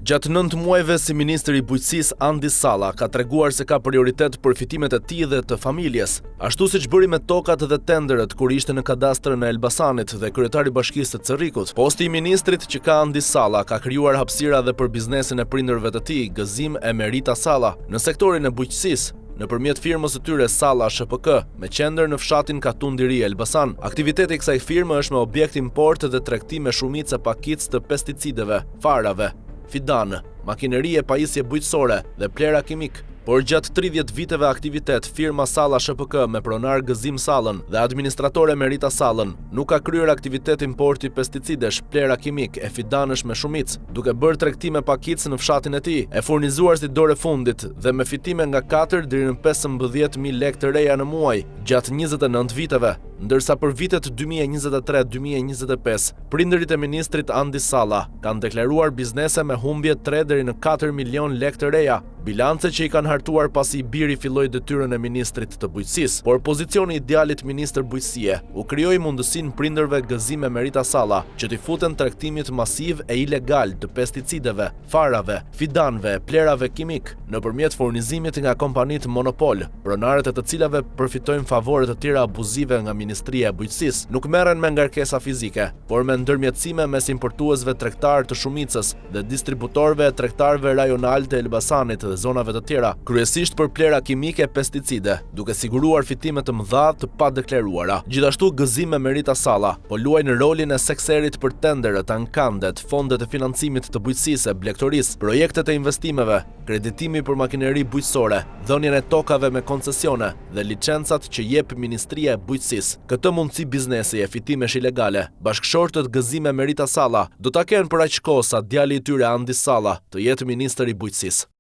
Gjatë 9 muajve si ministri i bujqësisë Andi Salla ka treguar se ka prioritet përfitimet e tij dhe të familjes, ashtu siç bëri me tokat dhe tenderet kur ishte në kadastrën e Elbasanit dhe kryetari i bashkisë të Cerrikut. Posti i ministrit që ka Andi Salla ka krijuar hapësira edhe për biznesin e prindërve të tij, Gëzim e Merita Salla, në sektorin e bujqësisë, nëpërmjet firmës së tyre Salla SHPK, me qendër në fshatin Katundi Ri, Elbasan. Aktiviteti i kësaj firme është me objekt import dhe tregti me shumicë pakicë të pesticideve, farave, fidan, makineri e pajisje bujqësore dhe plera kimik. Por gjatë 30 viteve aktivitet, firma Salla SHPK me pronar Gëzim Sallën dhe administratore Merita Sallën nuk ka kryer aktivitet importi pesticidesh, plera kimik e fidanësh me shumicë, duke bërë tregti me pakicë në fshatin e tij, e furnizuar si dorë fundit dhe me fitime nga 4 deri në 15.000 lekë të reja në muaj gjatë 29 viteve. Ndërsa për vitet 2023-2025, prindërit e ministrit Andi Salla kanë deklaruar biznese me humbje 3 deri në 4 milion lekë të reja, bilance që i kanë hartuar pasi i biri filloi detyrën e ministrit të bujqësisë. Por pozicioni i djalit ministër bujqësie u krijoi mundësinë prindërve Gëzim e Merita Salla që t'i futen tregtimit masiv e ilegal të pesticideve, farave, fidanëve, plerave kimik nëpërmjet furnizimit nga kompanitë monopol, pronarët e të cilave përfitojnë favore të tjera abuzive nga Ministria e Bujqësisë. Nuk merren me ngarkesa fizike, por me ndërmjetësime mes importuesve tregtar të shumicës dhe distributorëve e tregtarëve rajonal të Elbasanit dhe zonave të tjera, kryesisht për plera kimike e pesticide, duke siguruar fitime të mëdha të padeklaruara. Gjithashtu Gëzim e Merita Salla po luajnë rolin e sekserit për tenderet, ankandet, fondet e financimit të bujqësisë, blegtorisë, projektet e investimeve, kreditimi për makineri bujqësore, dhënien e tokave me koncesione dhe licencat që jep Ministria e Bujqësisë. Këtë mundësi biznesi e fitimesh ilegale, bashkëshortët Gëzim e Merita Salla do ta kenë për aq kohë sa djali i tyre Andi Salla të jetë ministër i bujqësisë.